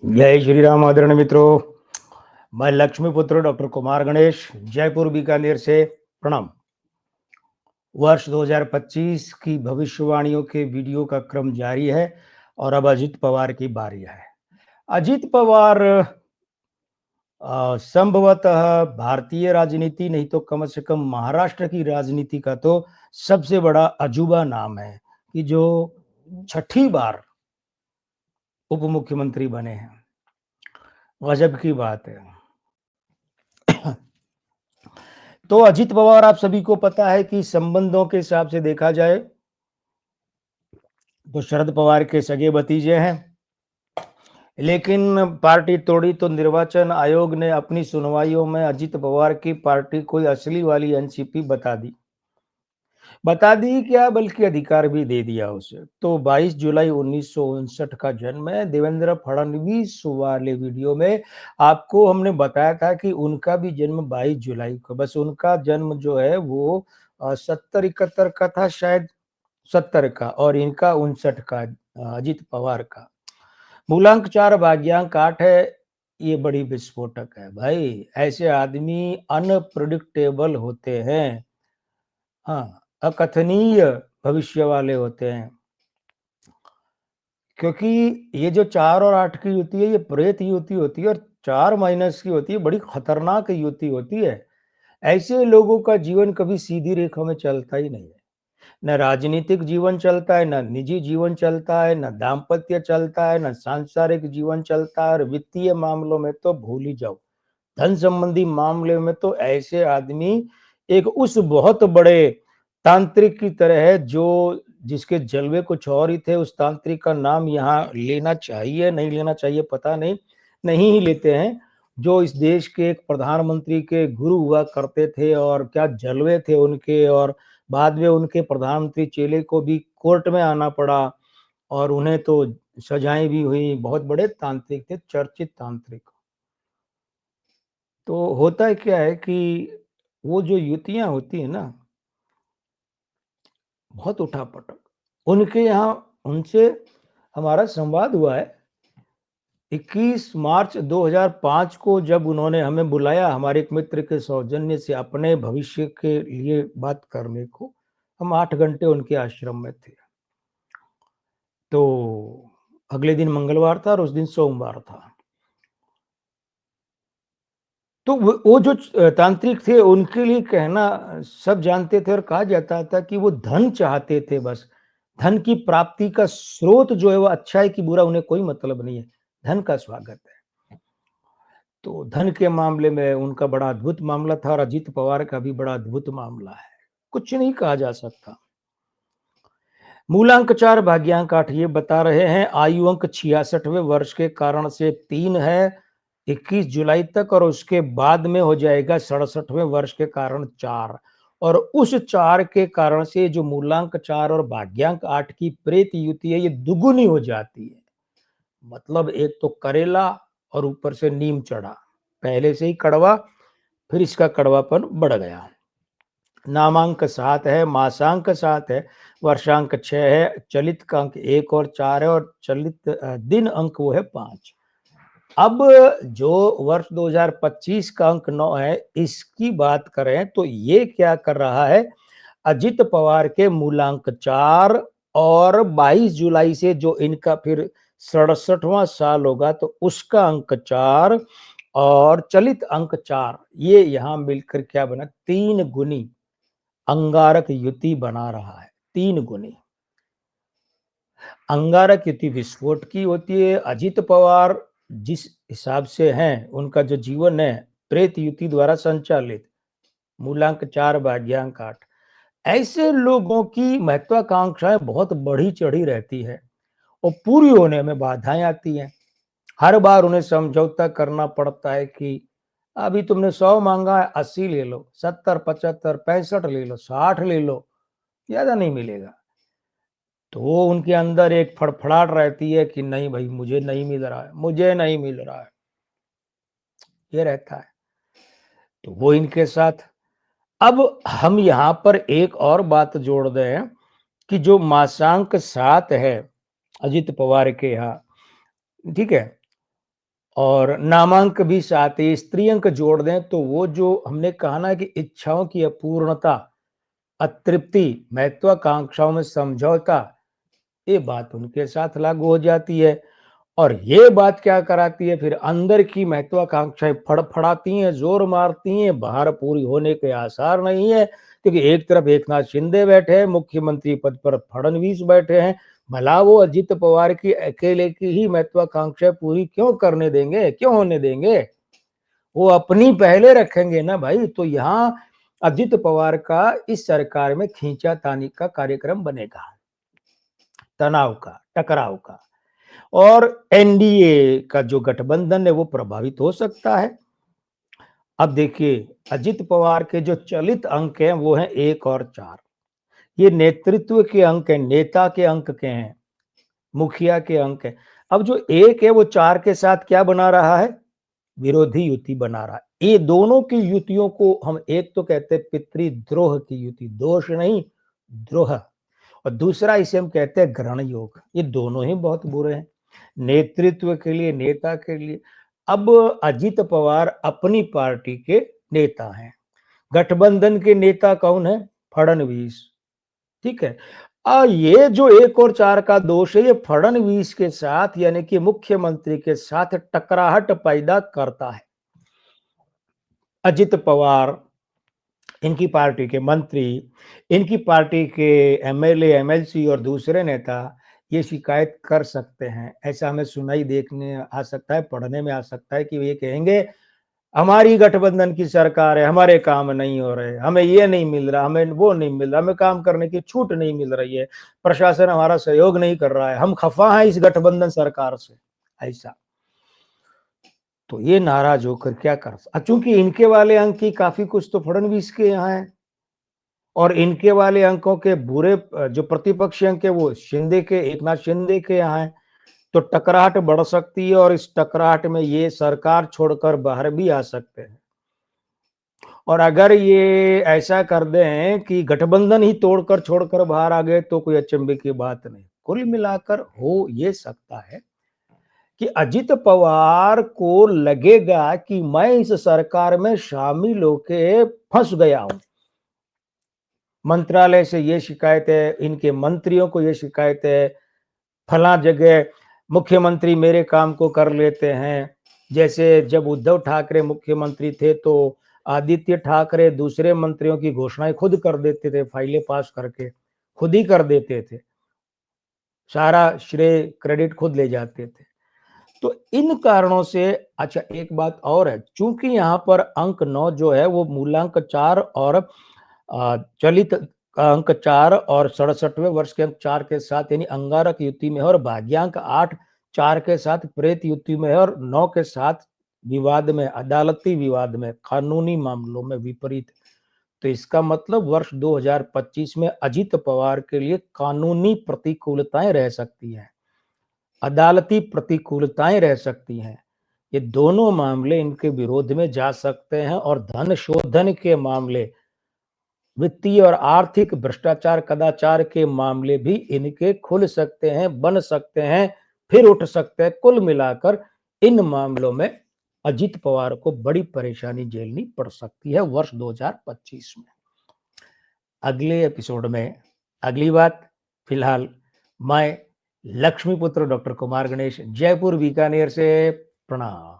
जय श्री राम आदरणीय मित्रों। मैं लक्ष्मीपुत्र डॉक्टर कुमार गणेश जयपुर बीकानेर से प्रणाम। वर्ष 2025 की भविष्यवाणियों के वीडियो का क्रम जारी है और अब अजित पवार की बारी है। अजित पवार संभवतः भारतीय राजनीति नहीं तो कम से कम महाराष्ट्र की राजनीति का तो सबसे बड़ा अजूबा नाम है कि जो छठी बार उप मुख्यमंत्री बने हैं। गजब की बात है। तो अजित पवार आप सभी को पता है कि संबंधों के हिसाब से देखा जाए तो शरद पवार के सगे भतीजे हैं, लेकिन पार्टी तोड़ी तो निर्वाचन आयोग ने अपनी सुनवाइयों में अजित पवार की पार्टी कोई असली वाली एनसीपी बता दी क्या बल्कि अधिकार भी दे दिया उसे। तो 22 जुलाई 1959 का जन्म है। देवेंद्र फडणवीस वाले वीडियो में आपको हमने बताया था कि उनका भी जन्म 22 जुलाई को, बस उनका जन्म जो है वो 70-71 का था शायद, 70 का, और इनका 59 का, अजित पवार का। मूलांक 4 भाग्यांक 8 है। ये बड़ी विस्फोटक है भाई। ऐसे आदमी अनप्रिडिक्टेबल होते हैं, हाँ, अकथनीय भविष्य वाले होते हैं। क्योंकि ये जो 4 और 8 की युति है ये प्रेत युति होती है और 4 माइनस की होती है, बड़ी खतरनाक युति होती है। ऐसे लोगों का जीवन कभी सीधी रेखा में चलता ही नहीं है। न राजनीतिक जीवन चलता है, न निजी जीवन चलता है, न दाम्पत्य चलता है, न सांसारिक जीवन चलता है, और वित्तीय मामलों में तो भूल ही जाओ। धन संबंधी मामले में तो ऐसे आदमी एक उस बहुत बड़े तांत्रिक की तरह है जो जिसके जलवे कुछ और ही थे। उस तांत्रिक का नाम यहाँ लेना चाहिए नहीं लेना चाहिए पता नहीं, नहीं ही लेते हैं। जो इस देश के एक प्रधानमंत्री के गुरु हुआ करते थे और क्या जलवे थे उनके, और बाद में उनके प्रधानमंत्री चेले को भी कोर्ट में आना पड़ा और उन्हें तो सजाएं भी हुई। बहुत बड़े तांत्रिक थे, चर्चित तांत्रिक। तो होता है क्या है कि वो जो युतियां होती है ना, बहुत उठापटक, उनके यहाँ उनसे हमारा संवाद हुआ है 21 मार्च 2005 को, जब उन्होंने हमें बुलाया हमारे एक मित्र के सौजन्य से अपने भविष्य के लिए बात करने को। हम 8 घंटे उनके आश्रम में थे। तो अगले दिन मंगलवार था और उस दिन सोमवार था। तो वो जो तांत्रिक थे उनके लिए कहना सब जानते थे और कहा जाता था कि वो धन चाहते थे बस। धन की प्राप्ति का स्रोत जो है वो अच्छा है कि बुरा उन्हें कोई मतलब नहीं है, धन का स्वागत है। तो धन के मामले में उनका बड़ा अद्भुत मामला था और अजित पवार का भी बड़ा अद्भुत मामला है। कुछ नहीं कहा जा सकता। मूलांक 4 भाग्यांक 8 ये बता रहे हैं। आयु अंक 66वें वर्ष के कारण से 3 है 21 जुलाई तक, और उसके बाद में हो जाएगा 67वें वर्ष के कारण 4, और उस 4 के कारण से जो मूलांक 4 और भाग्यांक 8 की प्रेत युति है ये दुगुनी हो जाती है। मतलब एक तो करेला और ऊपर से नीम चढ़ा, पहले से ही कड़वा, फिर इसका कड़वापन बढ़ गया। नामांक 7 है, मासांक 7 है, वर्षांक 6 है, चलित का अंक 1 और 4 है, और चलित दिन अंक वो है 5। अब जो वर्ष 2025 का अंक 9 है, इसकी बात करें तो ये क्या कर रहा है, अजित पवार के मूलांक 4 और 22 जुलाई से जो इनका फिर 67वां साल होगा तो उसका अंक 4 और चलित अंक 4, ये यहां मिलकर क्या बना, 3 गुनी अंगारक युति बना रहा है। 3 गुनी अंगारक युति विस्फोट की होती है। अजित पवार जिस हिसाब से हैं, उनका जो जीवन है प्रेत युति द्वारा संचालित, मूलांक 4 भाग्यांक 8, ऐसे लोगों की महत्वाकांक्षाएं बहुत बढ़ी चढ़ी रहती है और पूरी होने में बाधाएं आती हैं। हर बार उन्हें समझौता करना पड़ता है कि अभी तुमने 100 मांगा है, 80 ले लो, 70, 75, 65 ले लो, 60 ले लो, ज्यादा नहीं मिलेगा। तो वो उनके अंदर एक फड़फड़ाहट रहती है कि नहीं भाई, मुझे नहीं मिल रहा है, मुझे नहीं मिल रहा है, ये रहता है। तो वो इनके साथ। अब हम यहाँ पर एक और बात जोड़ दें कि जो मासांक 7 है अजित पवार के यहाँ, ठीक है, और नामांक भी साथ ही स्त्रीअंक जोड़ दें तो वो जो हमने कहा ना कि इच्छाओं की अपूर्णता, अतृप्ति, महत्वाकांक्षाओं में समझौता, ये बात उनके साथ लागू हो जाती है। और ये बात क्या कराती है, फिर अंदर की महत्वाकांक्षाएं फड़फड़ाती हैं, जोर मारती हैं, बाहर पूरी होने के आसार नहीं है, क्योंकि एक तरफ एकनाथ शिंदे बैठे हैं, मुख्यमंत्री पद पर फडणवीस बैठे हैं। भला वो अजित पवार की अकेले की ही महत्वाकांक्षाएं पूरी क्यों करने देंगे, क्यों होने देंगे? वो अपनी पहले रखेंगे ना भाई। तो यहाँ अजित पवार का इस सरकार में खींचातानी का कार्यक्रम बनेगा, तनाव का, टकराव का, और एनडीए का जो गठबंधन है वो प्रभावित हो सकता है। अब देखिए, अजित पवार के जो चलित अंक हैं वो हैं 1 और 4। ये नेतृत्व के अंक हैं, नेता के अंक के हैं, मुखिया के अंक हैं। अब जो 1 है वो 4 के साथ क्या बना रहा है? विरोधी युति बना रहा है। ये दोनों की युतियों को हम एक तो कहते हैं पितृद्रोह की युति, दोष नहीं, द्रोह। और दूसरा इसे हम कहते हैं ग्रहण योग। ये दोनों ही बहुत बुरे हैं नेतृत्व के लिए, नेता के लिए। अब अजित पवार अपनी पार्टी के नेता हैं, गठबंधन के नेता कौन है? फडणवीस। ठीक है। ये जो 1 और 4 का दोष है, ये फडणवीस के साथ यानी कि मुख्यमंत्री के साथ टकराहट पैदा करता है। अजित पवार, इनकी पार्टी के मंत्री, इनकी पार्टी के एमएलए, एमएलसी और दूसरे नेता ये शिकायत कर सकते हैं। ऐसा हमें सुनाई देखने आ सकता है, पढ़ने में आ सकता है कि ये कहेंगे हमारी गठबंधन की सरकार है, हमारे काम नहीं हो रहे, हमें ये नहीं मिल रहा, हमें वो नहीं मिल रहा, हमें काम करने की छूट नहीं मिल रही है, प्रशासन हमारा सहयोग नहीं कर रहा है, हम खफा हैं इस गठबंधन सरकार से। ऐसा तो ये नाराज होकर क्या कर, चूंकि इनके वाले अंक की काफी कुछ तो फडणवीस के यहाँ है, और इनके वाले अंकों के बुरे जो प्रतिपक्षी अंक है वो शिंदे के, एकनाथ शिंदे के यहाँ है। तो टकराहट बढ़ सकती है, और इस टकराहट में ये सरकार छोड़कर बाहर भी आ सकते हैं। और अगर ये ऐसा कर दें कि गठबंधन ही तोड़कर छोड़कर बाहर आ गए तो कोई अचंभे की बात नहीं। कुल मिलाकर हो ये सकता है कि अजित पवार को लगेगा कि मैं इस सरकार में शामिल होके फंस गया हूं। मंत्रालय से ये शिकायत है, इनके मंत्रियों को ये शिकायत है, फला जगह मुख्यमंत्री मेरे काम को कर लेते हैं। जैसे जब उद्धव ठाकरे मुख्यमंत्री थे तो आदित्य ठाकरे दूसरे मंत्रियों की घोषणाएं खुद कर देते थे, फाइलें पास करके खुद ही कर देते थे, सारा श्रेय क्रेडिट खुद ले जाते थे। तो इन कारणों से, अच्छा एक बात और है, चूंकि यहाँ पर अंक 9 जो है वो मूलांक 4 और चलित अंक 4 और 67वें वर्ष के अंक 4 के साथ यानी अंगारक युति में है, और भाग्यांक 8 4 के साथ प्रेत युति में है, और 9 के साथ विवाद में, अदालती विवाद में, कानूनी मामलों में विपरीत। तो इसका मतलब वर्ष 2025 में अजित पवार के लिए कानूनी प्रतिकूलताएं रह सकती हैं, अदालती प्रतिकूलताएं रह सकती हैं। ये दोनों मामले इनके विरोध में जा सकते हैं, और धन शोधन के मामले, वित्तीय और आर्थिक भ्रष्टाचार कदाचार के मामले भी इनके खुल सकते हैं, बन सकते हैं, फिर उठ सकते हैं। कुल मिलाकर इन मामलों में अजित पवार को बड़ी परेशानी झेलनी पड़ सकती है वर्ष 2025 में। अगले एपिसोड में अगली बात। फिलहाल मैं लक्ष्मीपुत्र डॉक्टर कुमार गणेश, जयपुर बीकानेर से, प्रणाम।